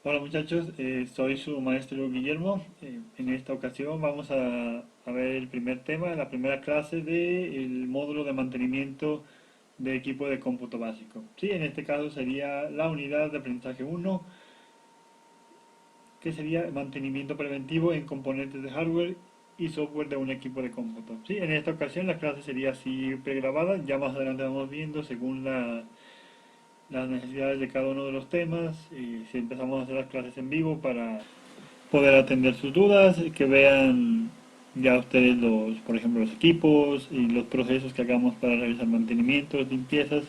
Hola muchachos, soy su maestro Guillermo. En esta ocasión vamos a ver el primer tema, la primera clase del módulo de mantenimiento de equipo de cómputo básico. Sí, en este caso sería la unidad de aprendizaje uno, que sería mantenimiento preventivo en componentes de hardware y software de un equipo de cómputo. Sí, en esta ocasión la clase sería así pregrabada, ya más adelante vamos viendo según las necesidades de cada uno de los temas, y si empezamos a hacer las clases en vivo para poder atender sus dudas, que vean ya ustedes por ejemplo, los equipos y los procesos que hagamos para realizar mantenimientos, limpiezas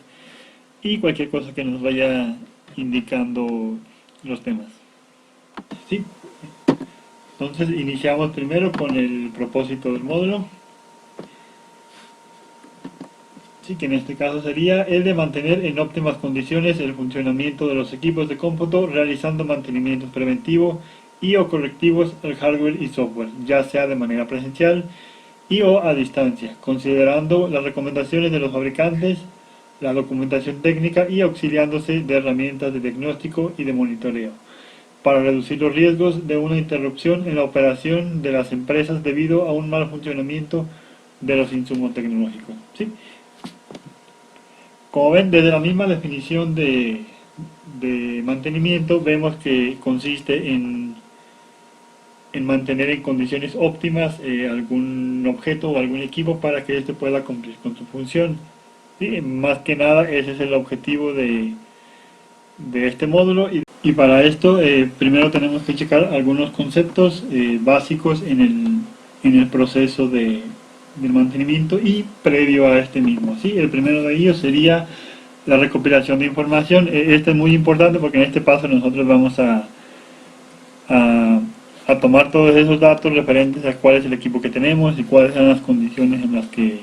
y cualquier cosa que nos vaya indicando los temas. Sí, entonces iniciamos primero con el propósito del módulo. Sí, que en este caso sería el de mantener en óptimas condiciones el funcionamiento de los equipos de cómputo, realizando mantenimientos preventivos y o correctivos al hardware y software, ya sea de manera presencial y o a distancia, considerando las recomendaciones de los fabricantes, la documentación técnica y auxiliándose de herramientas de diagnóstico y de monitoreo, para reducir los riesgos de una interrupción en la operación de las empresas debido a un mal funcionamiento de los insumos tecnológicos. ¿Sí? Como ven, desde la misma definición de mantenimiento, vemos que consiste en mantener en condiciones óptimas algún objeto o algún equipo para que éste pueda cumplir con su función. ¿Sí? Más que nada, ese es el objetivo de este módulo. Y para esto, primero tenemos que checar algunos conceptos básicos en el proceso del mantenimiento y previo a este mismo. ¿Sí? El primero de ellos sería la recopilación de información. Este es muy importante porque en este paso nosotros vamos a, a tomar todos esos datos referentes a cuál es el equipo que tenemos y cuáles son las condiciones en las que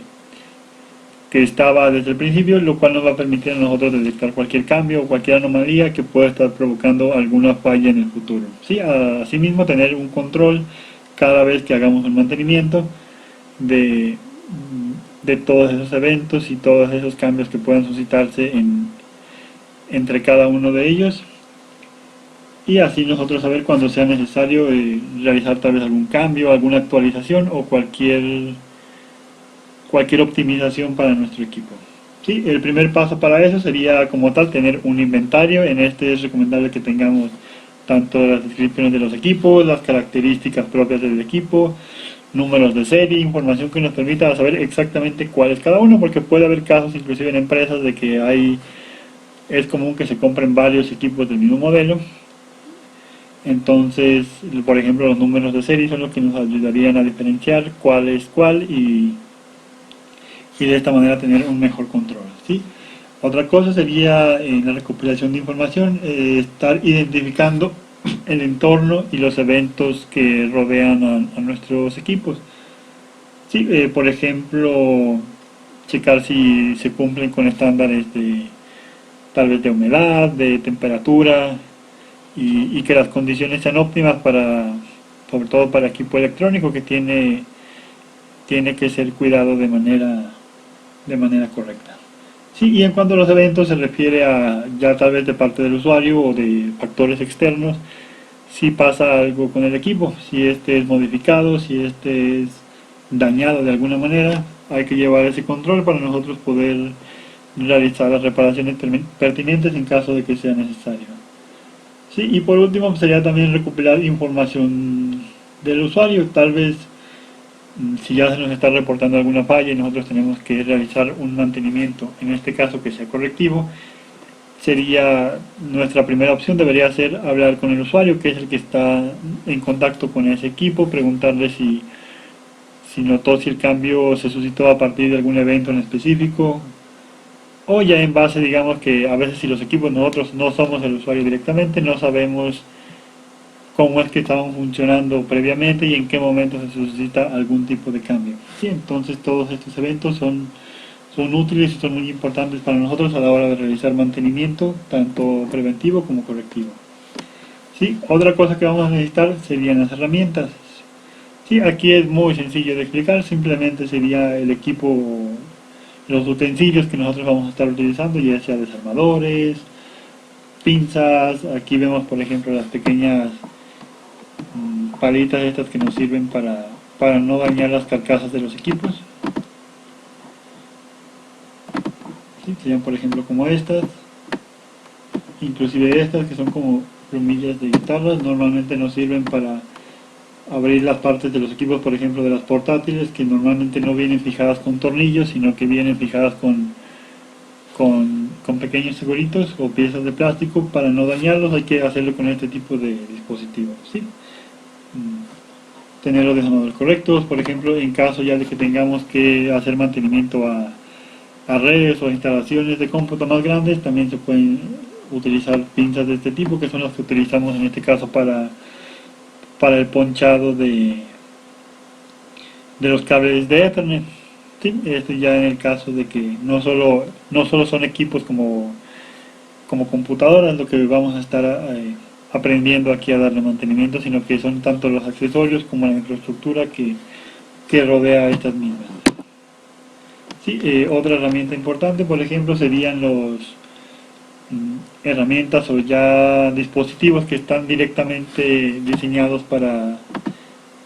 estaba desde el principio, lo cual nos va a permitir a nosotros detectar cualquier cambio o cualquier anomalía que pueda estar provocando alguna falla en el futuro. ¿Sí? Asimismo, tener un control cada vez que hagamos un mantenimiento de, de todos esos eventos y todos esos cambios que puedan suscitarse entre cada uno de ellos, y así nosotros saber cuando sea necesario realizar tal vez algún cambio, alguna actualización o cualquier optimización para nuestro equipo. Sí, el primer paso para eso sería como tal tener un inventario. En este es recomendable que tengamos tanto las descripciones de los equipos, las características propias del equipo, números de serie, información que nos permita saber exactamente cuál es cada uno, porque puede haber casos inclusive en empresas de que es común que se compren varios equipos del mismo modelo. Entonces, por ejemplo, los números de serie son los que nos ayudarían a diferenciar cuál es cuál y de esta manera tener un mejor control. ¿Sí? Otra cosa sería en la recopilación de información, estar identificando el entorno y los eventos que rodean a nuestros equipos. Sí, por ejemplo, checar si se cumplen con estándares de tal vez de humedad, de temperatura, y que las condiciones sean óptimas sobre todo para equipo electrónico que tiene que ser cuidado de manera correcta. Sí, y en cuanto a los eventos se refiere a ya tal vez de parte del usuario o de factores externos, si pasa algo con el equipo, si este es modificado, si este es dañado de alguna manera, hay que llevar ese control para nosotros poder realizar las reparaciones pertinentes en caso de que sea necesario. Sí, y por último sería también recopilar información del usuario, tal vez si ya se nos está reportando alguna falla y nosotros tenemos que realizar un mantenimiento, en este caso que sea correctivo, sería nuestra primera opción, debería ser hablar con el usuario, que es el que está en contacto con ese equipo, preguntarle si notó si el cambio se suscitó a partir de algún evento en específico, o ya en base, digamos que a veces si los equipos nosotros no somos el usuario directamente, no sabemos cómo es que estaban funcionando previamente y en qué momento se suscita algún tipo de cambio. Sí, entonces todos estos eventos son útiles y son muy importantes para nosotros a la hora de realizar mantenimiento, tanto preventivo como correctivo. Sí, otra cosa que vamos a necesitar serían las herramientas. Sí, aquí es muy sencillo de explicar, simplemente sería el equipo, los utensilios que nosotros vamos a estar utilizando, ya sea desarmadores, pinzas. Aquí vemos por ejemplo las pequeñas palitas estas que nos sirven para no dañar las carcasas de los equipos. ¿Sí? Serían por ejemplo como estas, inclusive estas que son como plumillas de guitarras, normalmente nos sirven para abrir las partes de los equipos, por ejemplo de las portátiles, que normalmente no vienen fijadas con tornillos, sino que vienen fijadas con pequeños seguritos o piezas de plástico. Para no dañarlos hay que hacerlo con este tipo de dispositivos, ¿sí? Tener los desarmadores correctos, por ejemplo en caso ya de que tengamos que hacer mantenimiento a redes o instalaciones de cómputo más grandes, también se pueden utilizar pinzas de este tipo, que son las que utilizamos en este caso para el ponchado de los cables de Ethernet. ¿Sí? Esto ya en el caso de que no solo son equipos como computadoras lo que vamos a estar aprendiendo aquí a darle mantenimiento, sino que son tanto los accesorios como la infraestructura que rodea a estas mismas. ¿Sí? Otra herramienta importante, por ejemplo, serían los herramientas o ya dispositivos que están directamente diseñados para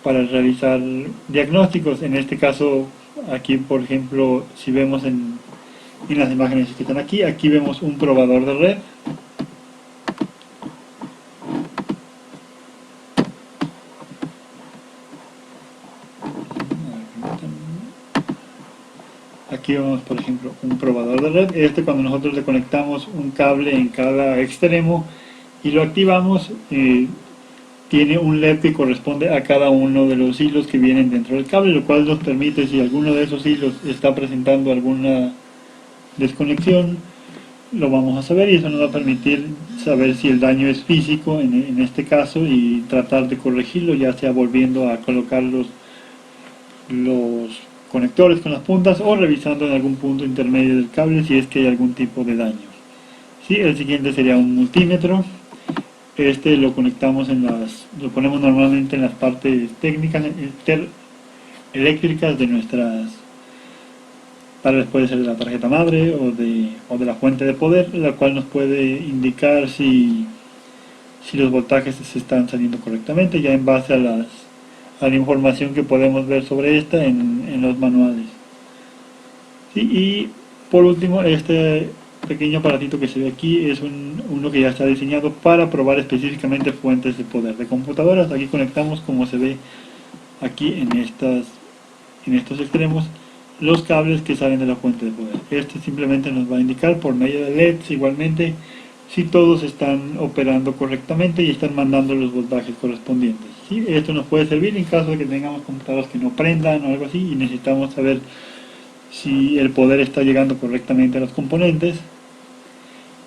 realizar diagnósticos. En este caso, aquí por ejemplo, si vemos en las imágenes que están aquí vemos un probador de red. Aquí vemos por ejemplo un probador de red. Cuando nosotros le conectamos un cable en cada extremo y lo activamos, tiene un LED que corresponde a cada uno de los hilos que vienen dentro del cable, lo cual nos permite, si alguno de esos hilos está presentando alguna desconexión, lo vamos a saber, y eso nos va a permitir saber si el daño es físico en este caso y tratar de corregirlo, ya sea volviendo a colocar los conectores con las puntas o revisando en algún punto intermedio del cable si es que hay algún tipo de daño. ¿Sí? El siguiente sería un multímetro. Lo conectamos lo ponemos normalmente en las partes técnicas eléctricas de nuestras, tal vez puede ser de la tarjeta madre o de la fuente de poder, la cual nos puede indicar si los voltajes se están saliendo correctamente, ya en base a la información que podemos ver sobre esta en los manuales. ¿Sí? Y por último, este pequeño aparatito que se ve aquí es uno que ya está diseñado para probar específicamente fuentes de poder de computadoras. Aquí conectamos, como se ve aquí en estos extremos, los cables que salen de la fuente de poder. Simplemente nos va a indicar por medio de LEDs igualmente si todos están operando correctamente y están mandando los voltajes correspondientes. ¿Sí? Esto nos puede servir en caso de que tengamos computadoras que no prendan o algo así y necesitamos saber si el poder está llegando correctamente a los componentes.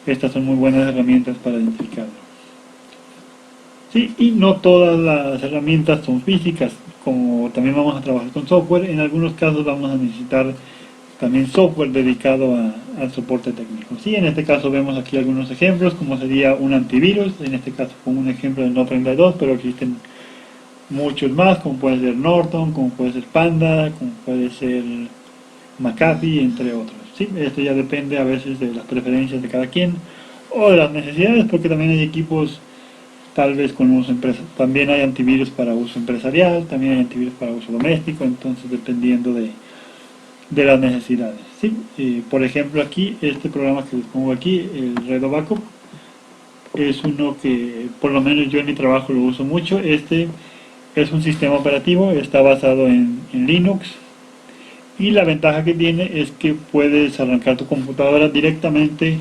Estas son muy buenas herramientas para identificarlo. ¿Sí? Y no todas las herramientas son físicas, como también vamos a trabajar con software. En algunos casos vamos a necesitar también software dedicado al soporte técnico. ¿Sí? En este caso vemos aquí algunos ejemplos, como sería un antivirus, en este caso como un ejemplo del No32, pero existen muchos más, como puede ser Norton, como puede ser Panda, como puede ser McAfee, entre otros. ¿Sí? Esto ya depende a veces de las preferencias de cada quien o de las necesidades, porque también hay equipos tal vez con uso empresarial, también hay antivirus para uso empresarial, también hay antivirus para uso doméstico, entonces dependiendo de las necesidades. ¿Sí? Por ejemplo aquí, este programa que les pongo aquí, el Redo Backup, es uno que por lo menos yo en mi trabajo lo uso mucho. Es un sistema operativo, está basado en Linux, y la ventaja que tiene es que puedes arrancar tu computadora directamente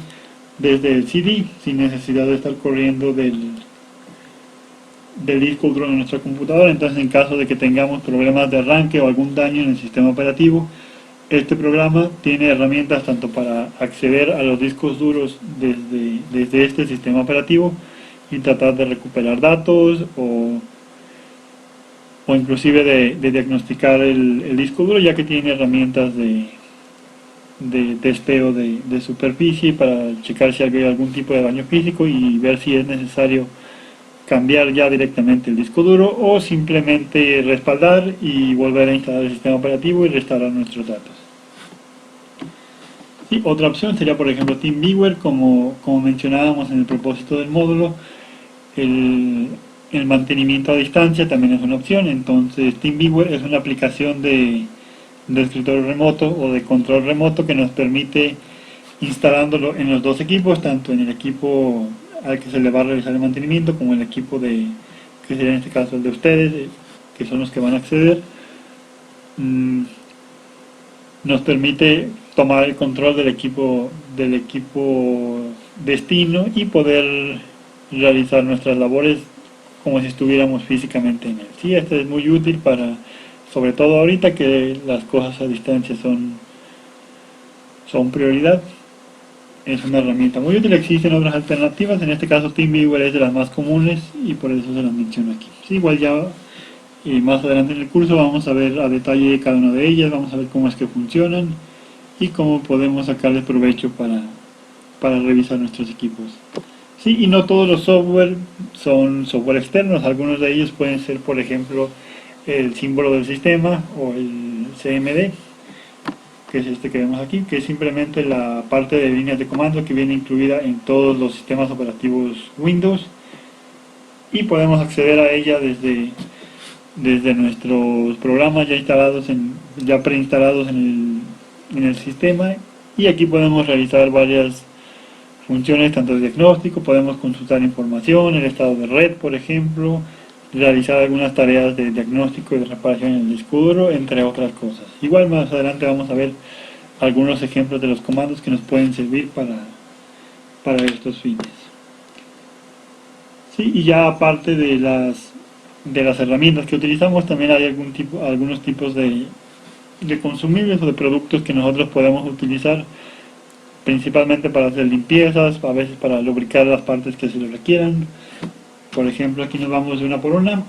desde el CD sin necesidad de estar corriendo del disco duro de nuestra computadora. Entonces, en caso de que tengamos problemas de arranque o algún daño en el sistema operativo, este programa tiene herramientas tanto para acceder a los discos duros desde este sistema operativo y tratar de recuperar datos o inclusive de diagnosticar el disco duro, ya que tiene herramientas de testeo de superficie para checar si hay algún tipo de daño físico y ver si es necesario cambiar ya directamente el disco duro o simplemente respaldar y volver a instalar el sistema operativo y restaurar nuestros datos. Sí, otra opción sería, por ejemplo, TeamViewer, como mencionábamos en el propósito del módulo. El, el mantenimiento a distancia también es una opción. Entonces TeamViewer es una aplicación de escritorio remoto o de control remoto que nos permite, instalándolo en los dos equipos, tanto en el equipo al que se le va a realizar el mantenimiento como en el equipo que sería en este caso el de ustedes, que son los que van a acceder. mm, Nos permite tomar el control del equipo destino y poder realizar nuestras labores como si estuviéramos físicamente en él. Sí, este es muy útil para, sobre todo ahorita que las cosas a distancia son prioridad. Es una herramienta muy útil. Existen otras alternativas, en este caso TeamViewer es de las más comunes y por eso se las menciono aquí. Sí, igual ya más adelante en el curso vamos a ver a detalle cada una de ellas, vamos a ver cómo es que funcionan y cómo podemos sacarles provecho para revisar nuestros equipos. Sí, y no todos los software son software externos, algunos de ellos pueden ser, por ejemplo, el símbolo del sistema o el CMD, que es este que vemos aquí, que es simplemente la parte de líneas de comando que viene incluida en todos los sistemas operativos Windows y podemos acceder a ella desde nuestros programas ya preinstalados en el sistema, y aquí podemos realizar varias funciones tanto de diagnóstico, podemos consultar información, el estado de red por ejemplo, realizar algunas tareas de diagnóstico y de reparación en el disco duro, entre otras cosas. Igual más adelante vamos a ver algunos ejemplos de los comandos que nos pueden servir para estos fines. Sí, y ya aparte de las herramientas que utilizamos, también hay algunos tipos de consumibles o de productos que nosotros podemos utilizar principalmente para hacer limpiezas, a veces para lubricar las partes que se le requieran. Por ejemplo, aquí nos vamos de una por una.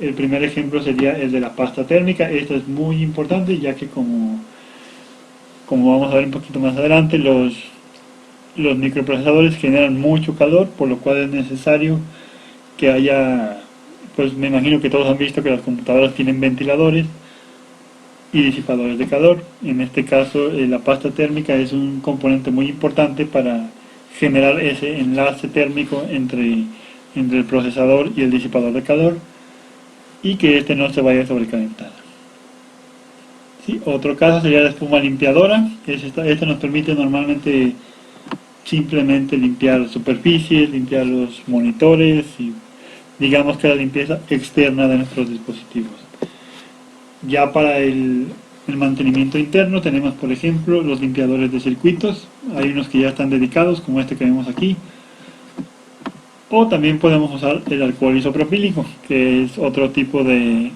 El primer ejemplo sería el de la pasta térmica. Esto es muy importante ya que como vamos a ver un poquito más adelante, los microprocesadores generan mucho calor, por lo cual es necesario que haya, pues me imagino que todos han visto que las computadoras tienen ventiladores y disipadores de calor. En este caso, la pasta térmica es un componente muy importante para generar ese enlace térmico entre el procesador y el disipador de calor y que este no se vaya a sobrecalentar. ¿Sí? Otro caso sería la espuma limpiadora. Esta nos permite normalmente simplemente limpiar superficies, limpiar los monitores y digamos que la limpieza externa de nuestros dispositivos. Ya para el mantenimiento interno tenemos, por ejemplo, los limpiadores de circuitos. Hay unos que ya están dedicados, como este que vemos aquí. O también podemos usar el alcohol isopropílico, que es otro tipo de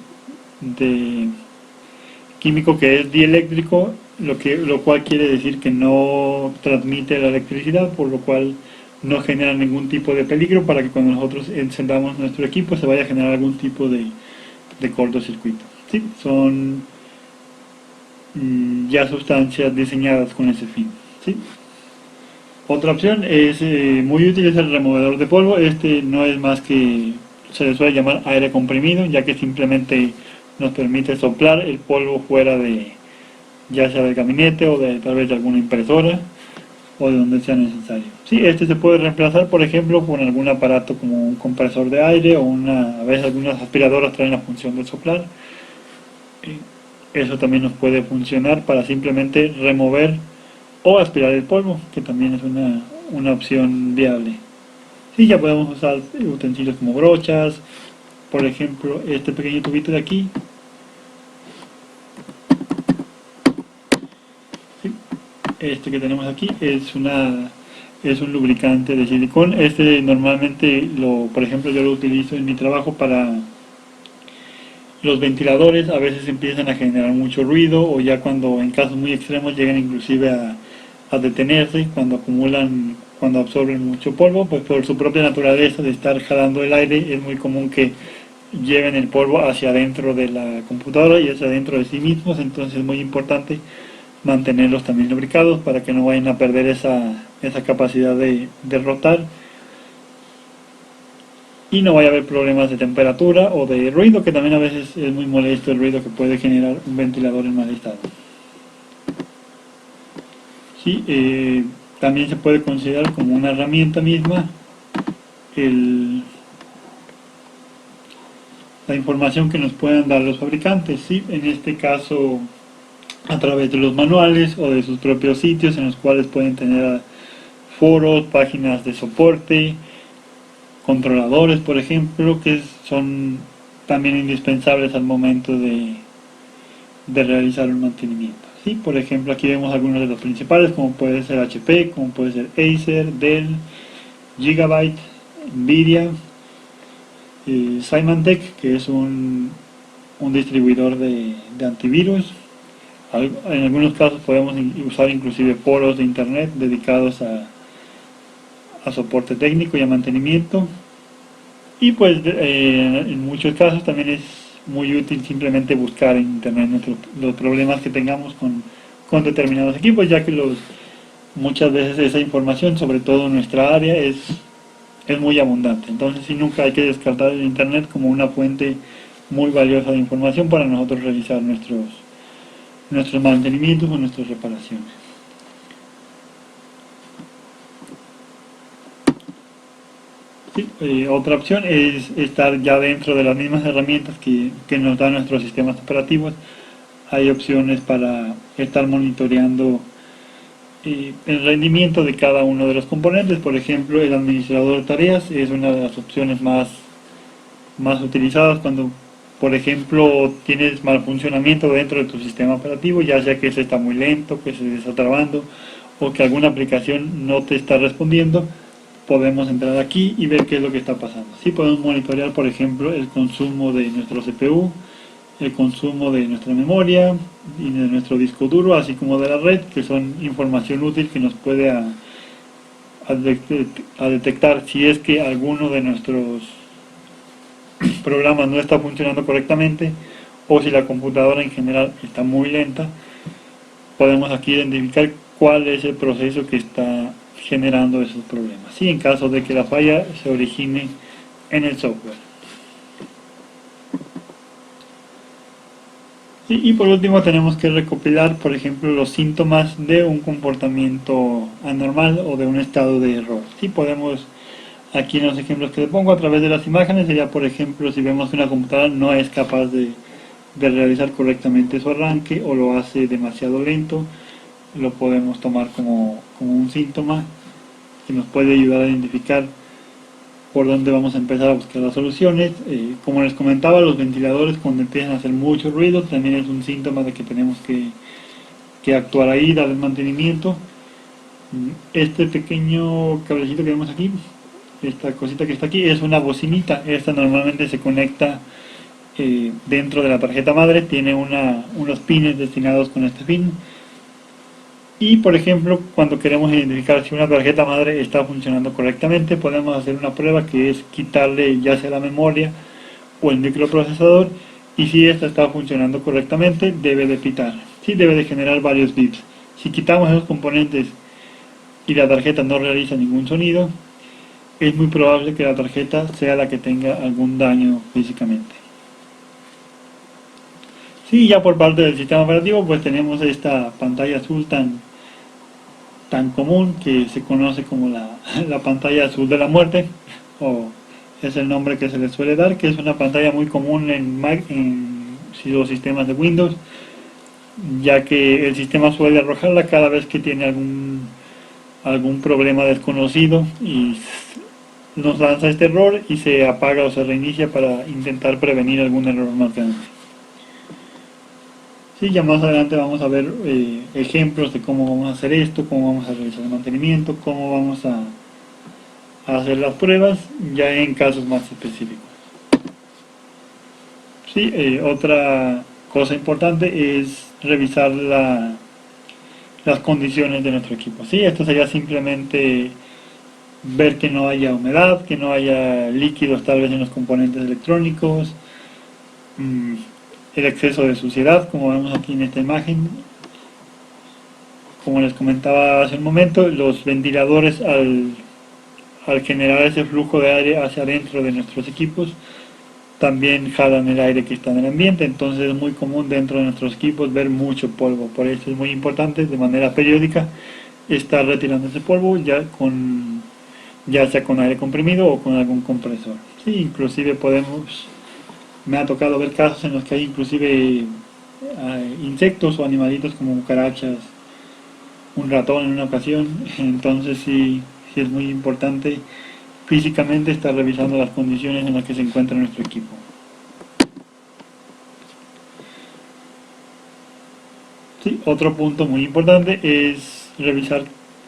químico que es dieléctrico, lo cual quiere decir que no transmite la electricidad, por lo cual no genera ningún tipo de peligro para que cuando nosotros encendamos nuestro equipo se vaya a generar algún tipo de cortocircuito. ¿Sí? Son ya sustancias diseñadas con ese fin. ¿Sí? Otra opción es muy útil, es el removedor de polvo. Este no es más que, se le suele llamar aire comprimido, ya que simplemente nos permite soplar el polvo fuera ya sea del gabinete o tal vez de alguna impresora o de donde sea necesario. Sí, este se puede reemplazar, por ejemplo, con algún aparato como un compresor de aire o a veces algunas aspiradoras traen la función de soplar. Eso también nos puede funcionar para simplemente remover o aspirar el polvo, que también es una opción viable. Sí, ya podemos usar utensilios como brochas, por ejemplo, este pequeño tubito de aquí. Sí, este que tenemos aquí es un lubricante de silicón. Este normalmente, por ejemplo, yo lo utilizo en mi trabajo para los ventiladores. A veces empiezan a generar mucho ruido o ya cuando en casos muy extremos llegan inclusive a detenerse cuando absorben mucho polvo, pues por su propia naturaleza de estar jalando el aire es muy común que lleven el polvo hacia adentro de la computadora y hacia adentro de sí mismos. Entonces es muy importante mantenerlos también lubricados para que no vayan a perder esa capacidad de rotar y no vaya a haber problemas de temperatura o de ruido, que también a veces es muy molesto el ruido que puede generar un ventilador en mal estado. ¿sí? También se puede considerar como una herramienta misma la información que nos puedan dar los fabricantes, ¿sí? En este caso a través de los manuales o de sus propios sitios en los cuales pueden tener foros, páginas de soporte, controladores, por ejemplo, que son también indispensables al momento de realizar un mantenimiento. ¿Sí? Por ejemplo, aquí vemos algunos de los principales, como puede ser HP, como puede ser Acer, Dell, Gigabyte, Nvidia, Symantec, que es un distribuidor de antivirus. En algunos casos podemos usar inclusive foros de internet dedicados a soporte técnico y a mantenimiento. Y pues en muchos casos también es muy útil simplemente buscar en internet los problemas que tengamos con determinados equipos, ya que muchas veces esa información, sobre todo en nuestra área, es muy abundante. Entonces sí, nunca hay que descartar el internet como una fuente muy valiosa de información para nosotros realizar nuestros mantenimientos o nuestras reparaciones. Sí, otra opción es estar ya dentro de las mismas herramientas que nos dan nuestros sistemas operativos. Hay opciones para estar monitoreando el rendimiento de cada uno de los componentes. Por ejemplo, el administrador de tareas es una de las opciones más utilizadas cuando, por ejemplo, tienes mal funcionamiento dentro de tu sistema operativo, ya sea que se está muy lento, que se está trabando o que alguna aplicación no te está respondiendo. Podemos entrar aquí y ver qué es lo que está pasando. Sí, podemos monitorear, por ejemplo, el consumo de nuestro CPU, el consumo de nuestra memoria y de nuestro disco duro, así como de la red, que son información útil que nos puede a detectar si es que alguno de nuestros programas no está funcionando correctamente o si la computadora en general está muy lenta. Podemos aquí identificar cuál es el proceso que está generando esos problemas, y en caso de que la falla se origine en el software. Y por último tenemos que recopilar, por ejemplo, los síntomas de un comportamiento anormal o de un estado de error. Si podemos, aquí en los ejemplos que le pongo a través de las imágenes, sería por ejemplo si vemos que una computadora no es capaz de realizar correctamente su arranque o lo hace demasiado lento, lo podemos tomar como un síntoma que nos puede ayudar a identificar por dónde vamos a empezar a buscar las soluciones. Como les comentaba, los ventiladores cuando empiezan a hacer mucho ruido también es un síntoma de que tenemos que actuar ahí, darle mantenimiento. Este pequeño cablecito que vemos aquí, esta cosita que está aquí, es una bocinita. Esta normalmente se conecta dentro de la tarjeta madre, tiene unos pines destinados con este fin. Y por ejemplo, cuando queremos identificar si una tarjeta madre está funcionando correctamente, podemos hacer una prueba que es quitarle ya sea la memoria o el microprocesador, y si esta está funcionando correctamente debe de pitar, sí, debe de generar varios bits. Si quitamos esos componentes y la tarjeta no realiza ningún sonido, es muy probable que la tarjeta sea la que tenga algún daño físicamente. Sí, ya por parte del sistema operativo pues tenemos esta pantalla azul tan común que se conoce como la pantalla azul de la muerte, o es el nombre que se le suele dar, que es una pantalla muy común en los sistemas de Windows, ya que el sistema suele arrojarla cada vez que tiene algún problema desconocido y nos lanza este error y se apaga o se reinicia para intentar prevenir algún error más grande. Sí, ya más adelante vamos a ver ejemplos de cómo vamos a hacer esto, cómo vamos a realizar el mantenimiento, cómo vamos a hacer las pruebas ya en casos más específicos. Sí, otra cosa importante es revisar las condiciones de nuestro equipo. Sí, esto sería simplemente ver que no haya humedad, que no haya líquidos tal vez en los componentes electrónicos, el exceso de suciedad, como vemos aquí en esta imagen. Como les comentaba hace un momento, los ventiladores al generar ese flujo de aire hacia adentro de nuestros equipos, también jalan el aire que está en el ambiente, entonces es muy común dentro de nuestros equipos ver mucho polvo. Por eso es muy importante de manera periódica estar retirando ese polvo ya sea con aire comprimido o con algún compresor. Sí, inclusive me ha tocado ver casos en los que hay inclusive insectos o animalitos como cucarachas, un ratón en una ocasión, entonces sí es muy importante físicamente estar revisando las condiciones en las que se encuentra nuestro equipo. Sí, otro punto muy importante es revisar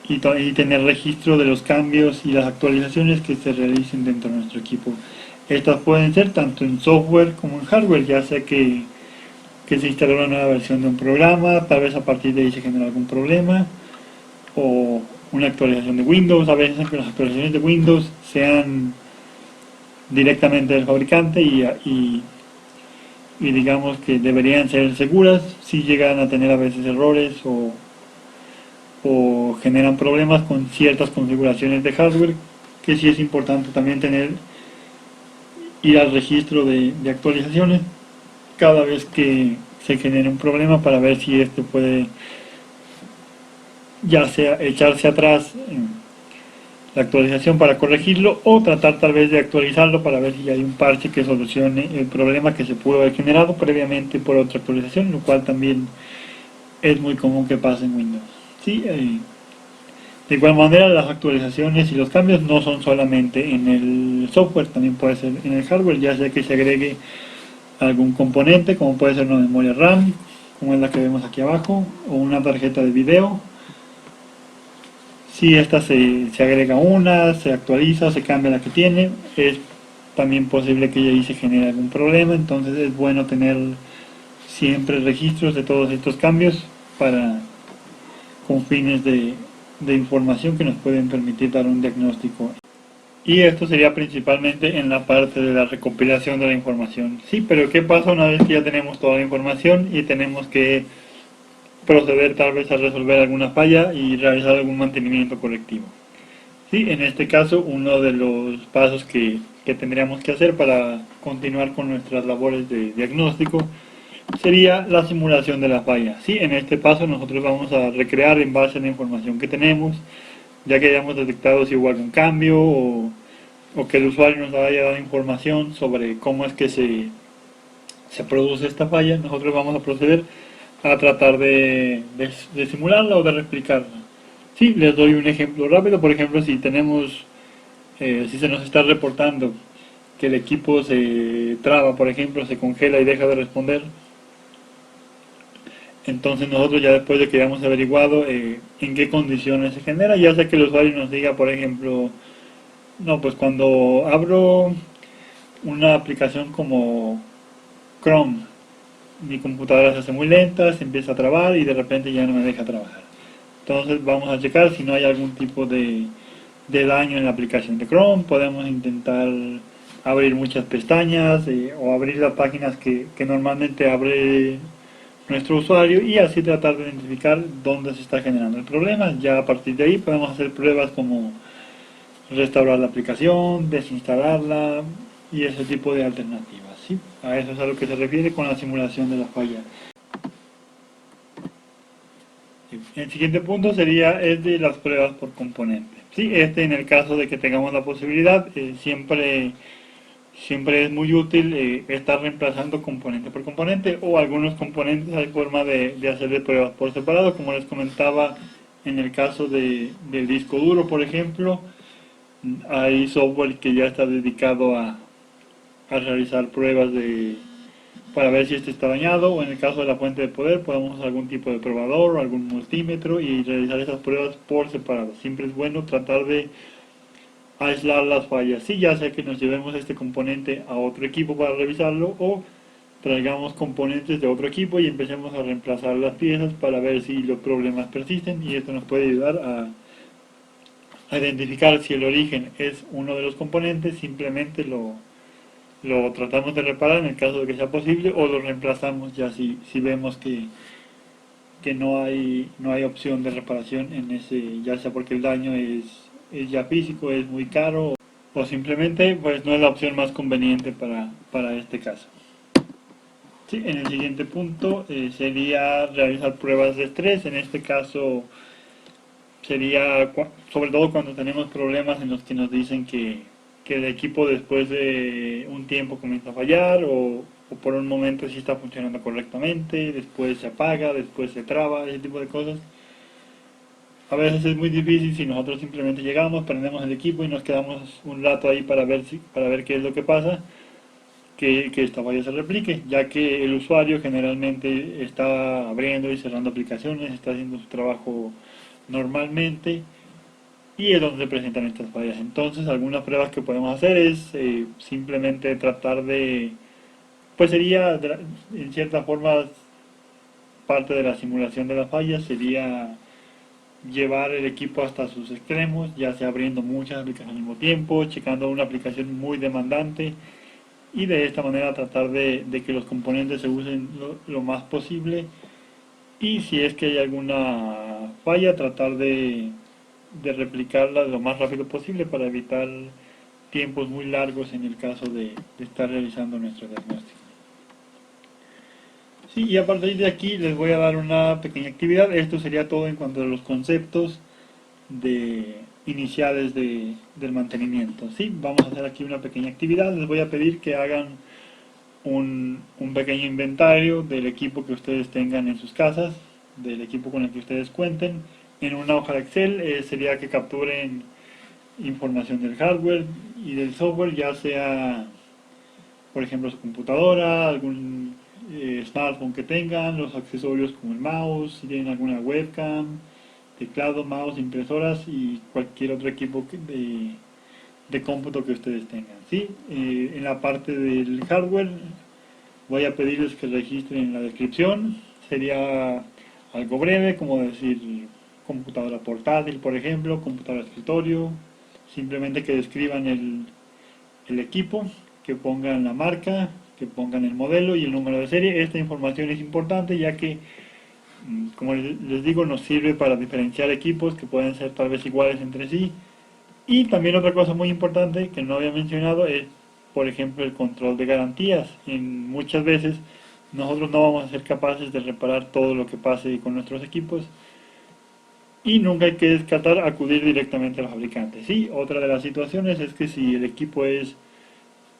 y tener registro de los cambios y las actualizaciones que se realicen dentro de nuestro equipo. Estas pueden ser tanto en software como en hardware, ya sea que se instale una nueva versión de un programa, tal vez a partir de ahí se genera algún problema, o una actualización de Windows, a veces aunque las actualizaciones de Windows sean directamente del fabricante y digamos que deberían ser seguras, si llegan a tener a veces errores o generan problemas con ciertas configuraciones de hardware, que sí es importante también ir al registro de actualizaciones cada vez que se genere un problema para ver si este puede ya sea echarse atrás en la actualización para corregirlo o tratar tal vez de actualizarlo para ver si hay un parche que solucione el problema que se pudo haber generado previamente por otra actualización, lo cual también es muy común que pase en Windows. Sí, de igual manera las actualizaciones y los cambios no son solamente en el software, también puede ser en el hardware, ya sea que se agregue algún componente como puede ser una memoria RAM, como es la que vemos aquí abajo, o una tarjeta de video. Si esta se agrega una, se actualiza o se cambia la que tiene, es también posible que ahí se genere algún problema, entonces es bueno tener siempre registros de todos estos cambios para con fines de información que nos pueden permitir dar un diagnóstico. Y esto sería principalmente en la parte de la recopilación de la información. Sí, pero ¿qué pasa una vez que ya tenemos toda la información y tenemos que proceder tal vez a resolver alguna falla y realizar algún mantenimiento correctivo? Sí, en este caso uno de los pasos que tendríamos que hacer para continuar con nuestras labores de diagnóstico sería la simulación de la falla. Sí, en este paso nosotros vamos a recrear en base a la información que tenemos, ya que hayamos detectado si hubo algún cambio o que el usuario nos haya dado información sobre cómo es que se produce esta falla, nosotros vamos a proceder a tratar de simularla o de replicarla. Sí, les doy un ejemplo rápido. Por ejemplo, si se nos está reportando que el equipo se traba, por ejemplo, se congela y deja de responder, entonces nosotros ya después de que hayamos averiguado en qué condiciones se genera, ya sea que el usuario nos diga, por ejemplo, no, pues cuando abro una aplicación como Chrome, mi computadora se hace muy lenta, se empieza a trabar y de repente ya no me deja trabajar. Entonces vamos a checar si no hay algún tipo de daño en la aplicación de Chrome. Podemos intentar abrir muchas pestañas o abrir las páginas que normalmente abre nuestro usuario y así tratar de identificar dónde se está generando el problema. Ya a partir de ahí podemos hacer pruebas como restaurar la aplicación, desinstalarla y ese tipo de alternativas. ¿Sí? A eso es a lo que se refiere con la simulación de la falla. El siguiente punto sería el de las pruebas por componente. Sí, en el caso de que tengamos la posibilidad, siempre es muy útil estar reemplazando componente por componente o algunos componentes hay forma de hacerle pruebas por separado, como les comentaba en el caso del disco duro, por ejemplo, hay software que ya está dedicado a realizar pruebas para ver si este está dañado o en el caso de la fuente de poder podemos usar algún tipo de probador o algún multímetro y realizar esas pruebas por separado. Siempre es bueno tratar de aislar las fallas. Sí, ya sea que nos llevemos este componente a otro equipo para revisarlo o traigamos componentes de otro equipo y empecemos a reemplazar las piezas para ver si los problemas persisten y esto nos puede ayudar a identificar si el origen es uno de los componentes, simplemente lo tratamos de reparar en el caso de que sea posible o lo reemplazamos ya si vemos que no hay opción de reparación en ese, ya sea porque el daño es ya físico, es muy caro o simplemente pues no es la opción más conveniente para este caso. Sí, en el siguiente punto sería realizar pruebas de estrés, en este caso sería sobre todo cuando tenemos problemas en los que nos dicen que el equipo después de un tiempo comienza a fallar o por un momento sí está funcionando correctamente, después se apaga, después se traba, ese tipo de cosas. A veces es muy difícil si nosotros simplemente llegamos, prendemos el equipo y nos quedamos un rato ahí para ver qué es lo que pasa, que esta falla se replique, ya que el usuario generalmente está abriendo y cerrando aplicaciones, está haciendo su trabajo normalmente y es donde se presentan estas fallas. Entonces, algunas pruebas que podemos hacer es simplemente tratar de, pues sería en cierta forma parte de la simulación de las fallas, sería llevar el equipo hasta sus extremos, ya sea abriendo muchas aplicaciones al mismo tiempo, checando una aplicación muy demandante y de esta manera tratar de que los componentes se usen lo más posible y si es que hay alguna falla tratar de replicarla lo más rápido posible para evitar tiempos muy largos en el caso de estar realizando nuestro diagnóstico. Sí, y a partir de aquí les voy a dar una pequeña actividad. Esto sería todo en cuanto a los conceptos de iniciales del mantenimiento. Sí, vamos a hacer aquí una pequeña actividad. Les voy a pedir que hagan un pequeño inventario del equipo que ustedes tengan en sus casas, del equipo con el que ustedes cuenten. En una hoja de Excel sería que capturen información del hardware y del software, ya sea, por ejemplo, su computadora, algún smartphone que tengan, los accesorios como el mouse, si tienen alguna webcam, teclado, mouse, impresoras y cualquier otro equipo de cómputo que ustedes tengan. ¿Sí? En la parte del hardware voy a pedirles que registren en la descripción. Sería algo breve, como decir computadora portátil, por ejemplo, computadora de escritorio. Simplemente que describan el equipo, que pongan la marca, que pongan el modelo y el número de serie. Esta información es importante ya que, como les digo, nos sirve para diferenciar equipos que pueden ser tal vez iguales entre sí. Y también otra cosa muy importante que no había mencionado es, por ejemplo, el control de garantías. Muchas veces nosotros no vamos a ser capaces de reparar todo lo que pase con nuestros equipos y nunca hay que descartar acudir directamente al fabricante. Sí, otra de las situaciones es que si el equipo es,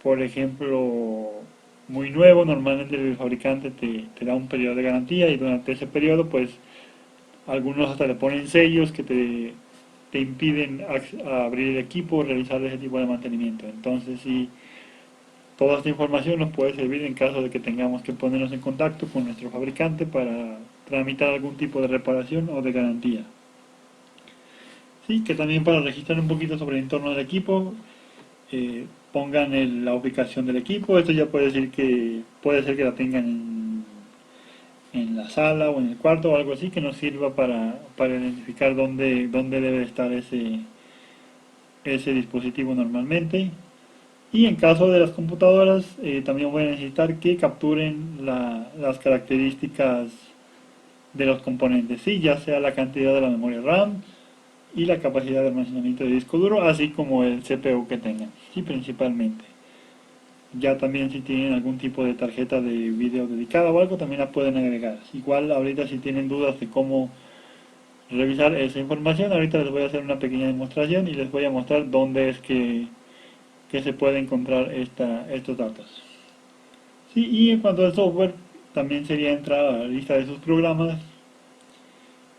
por ejemplo, muy nuevo, normalmente el fabricante te da un periodo de garantía y durante ese periodo, pues algunos hasta le ponen sellos que te impiden abrir el equipo o realizar ese tipo de mantenimiento. Entonces, sí, toda esta información nos puede servir en caso de que tengamos que ponernos en contacto con nuestro fabricante para tramitar algún tipo de reparación o de garantía. Sí, que también para registrar un poquito sobre el entorno del equipo, pongan la ubicación del equipo. Esto ya puede decir que puede ser que la tengan en la sala o en el cuarto o algo así que nos sirva para identificar dónde debe estar ese dispositivo normalmente. Y en caso de las computadoras, también voy a necesitar que capturen las características de los componentes, ¿sí? Ya sea la cantidad de la memoria RAM y la capacidad de almacenamiento de disco duro, así como el CPU que tengan, ¿sí? Principalmente. Ya también si tienen algún tipo de tarjeta de video dedicada o algo, también la pueden agregar. Igual ahorita si tienen dudas de cómo revisar esa información, ahorita les voy a hacer una pequeña demostración y les voy a mostrar dónde es que se puede encontrar estos datos. Sí, y en cuanto al software, también sería entrar a la lista de sus programas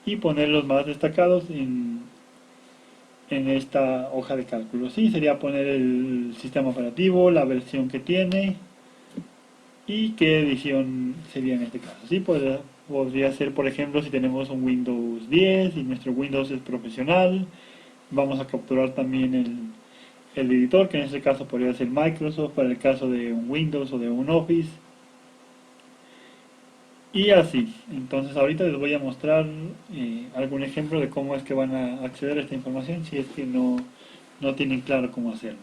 y poner los más destacados en esta hoja de cálculo. Sí, sería poner el sistema operativo, la versión que tiene y qué edición sería en este caso. Sí, podría ser, por ejemplo, si tenemos un Windows 10 y nuestro Windows es profesional, vamos a capturar también el editor, que en este caso podría ser Microsoft para el caso de un Windows o de un Office. Y así, entonces ahorita les voy a mostrar algún ejemplo de cómo es que van a acceder a esta información si es que no tienen claro cómo hacerlo.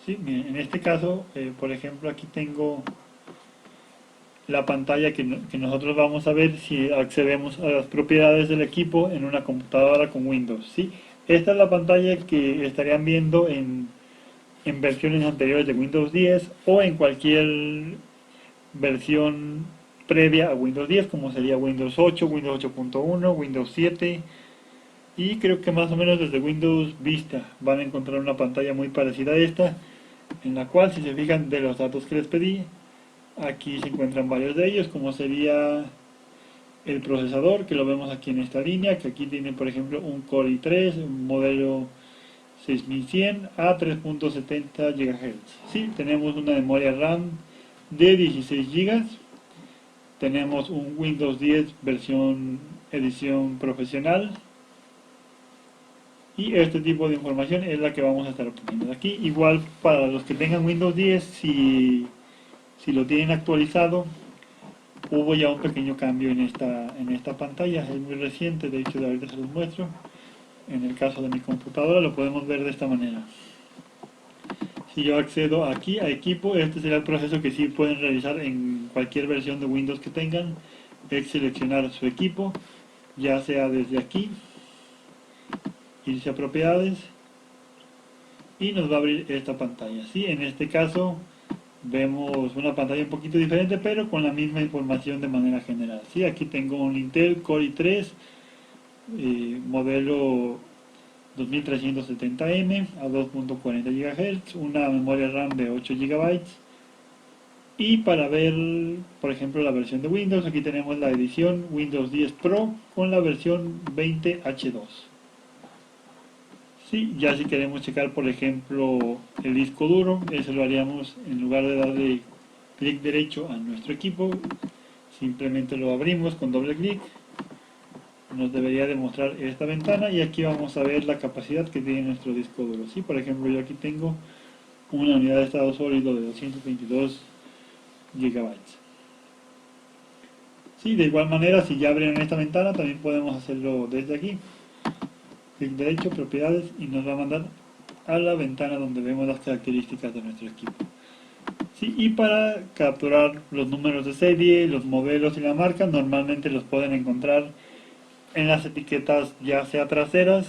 Sí, en este caso, por ejemplo, aquí tengo la pantalla que nosotros vamos a ver si accedemos a las propiedades del equipo en una computadora con Windows. ¿Sí? Esta es la pantalla que estarían viendo en versiones anteriores de Windows 10 o en cualquier versión previa a Windows 10, como sería Windows 8, Windows 8.1, Windows 7, y creo que más o menos desde Windows Vista van a encontrar una pantalla muy parecida a esta, en la cual, si se fijan de los datos que les pedí, aquí se encuentran varios de ellos, como sería el procesador, que lo vemos aquí en esta línea, que aquí tiene por ejemplo un Core i3, un modelo 6100 a 3.70 GHz. Sí, tenemos una memoria RAM de 16 GB, tenemos un Windows 10 versión edición profesional, y este tipo de información es la que vamos a estar poniendo aquí. Igual para los que tengan Windows 10, si lo tienen actualizado, hubo ya un pequeño cambio en esta pantalla, es muy reciente, de hecho de ahorita se los muestro. En el caso de mi computadora lo podemos ver de esta manera. Si yo accedo aquí a equipo, este será el proceso que sí pueden realizar en cualquier versión de Windows que tengan, es seleccionar su equipo, ya sea desde aquí, irse a propiedades, y nos va a abrir esta pantalla. ¿Sí? En este caso vemos una pantalla un poquito diferente, pero con la misma información de manera general. ¿Sí? Aquí tengo un Intel Core i3, modelo 2370M a 2.40 GHz, una memoria RAM de 8 GB. Y para ver, por ejemplo, la versión de Windows, aquí tenemos la edición Windows 10 Pro con la versión 20H2. Sí, ya si queremos checar, por ejemplo, el disco duro, eso lo haríamos en lugar de darle clic derecho a nuestro equipo, simplemente lo abrimos con doble clic, nos debería demostrar esta ventana y aquí vamos a ver la capacidad que tiene nuestro disco duro. Sí, por ejemplo, yo aquí tengo una unidad de estado sólido de 222 gigabytes. Sí, de igual manera, si ya abrieron esta ventana, también podemos hacerlo desde aquí. Clic derecho, propiedades, y nos va a mandar a la ventana donde vemos las características de nuestro equipo. Sí, y para capturar los números de serie, los modelos y la marca, normalmente los pueden encontrar en las etiquetas ya sea traseras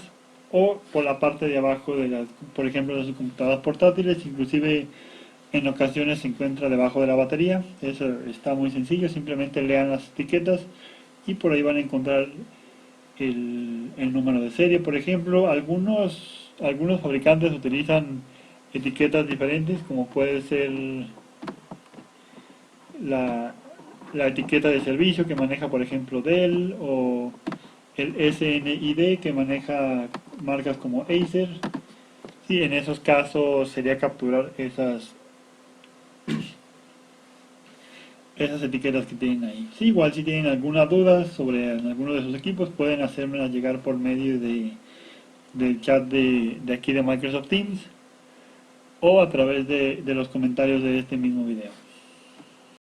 o por la parte de abajo de las, por ejemplo, de sus computadoras portátiles, inclusive en ocasiones se encuentra debajo de la batería. Eso está muy sencillo, simplemente lean las etiquetas y por ahí van a encontrar el número de serie. Por ejemplo, algunos fabricantes utilizan etiquetas diferentes, como puede ser la, la etiqueta de servicio que maneja, por ejemplo, Dell, o el SNID que maneja marcas como Acer. Sí, en esos casos sería capturar esas etiquetas que tienen ahí. Sí, igual si tienen alguna duda sobre alguno de sus equipos, pueden hacérmela llegar por medio del chat de aquí de Microsoft Teams o a través de los comentarios de este mismo video.